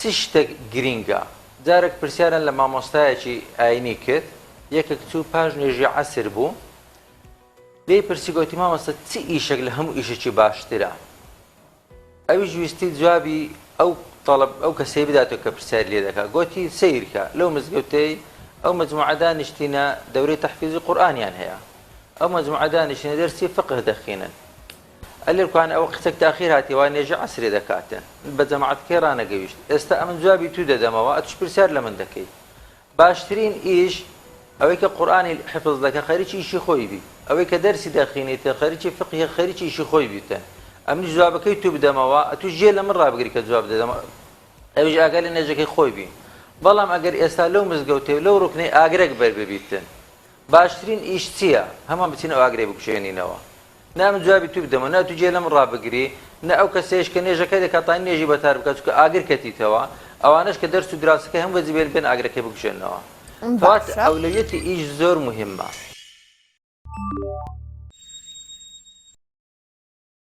چ شتێک گرینگە جارێک پرسیاران لە مامۆستایەکی ئاینی کرد یەکێک چوو پاش نوێژی عەسر بوو لێی پرسی گوتی مامۆستا چ ئیشێک لە هەموو ئیشێکی باشترە ئەویش ویستی جوابی ئەو کەسەی بداتەوە کە پرسیار لێ دەکات گوتی سەیرکە لەو مزگەوتەی ئەو مەجموعە دانیشتینە دەورەی تەحفیزی قورئانیان هەیە ئەو مەجموعە دانیشتینە دەرسی فقه دەخوێنن ئەلێرکوان ئەوە قسەک تاخیر هاتی وای نێژە عەسرێ دەکاتن بە جەماعەتەکەی ڕانەگەویشت ئێستا ئەمن جوابی تو دەدەمەوە ئەتوش پرسیار لە من دەکەی باشترین ئیش ئەوەی کە قورئانی حفظ دەکە خەریکی ئیشی خۆی بی ئەوەی کە دەرسی دەخوێنیتە خەریکی فقه خەریکی ئیشی خۆی بیتە ئەمنی جوابەکەی تو بدەمەوە ئەتوش جێ لە من ڕابگری کە جواب دەدەمە ئەویش ئاگا لە نێژەکەی خۆی بی بەڵام ئەگەر ئێستا لەو مزگەوتێ لەو ڕوکنەی ئاگرێک بەرببیتن باشترین ئیش چییە هەمان بچین ئەو ئاگرێ بکوژێنینەوە نام جوابی تو بدەمە نا تو جێ لەم ڕابگری نە ئەو کەسێش کە نێژەکەی دەکاتانی نێژی بەتار بکات چونکە ئاگر کەتیتەوە ئەوانش کە دەرس و دراسەکەی هەموو بەجێ بێن ئاگرەکەی بکوژێنەوە کەواتە ئەولەویەتی ئیش زۆر مهمە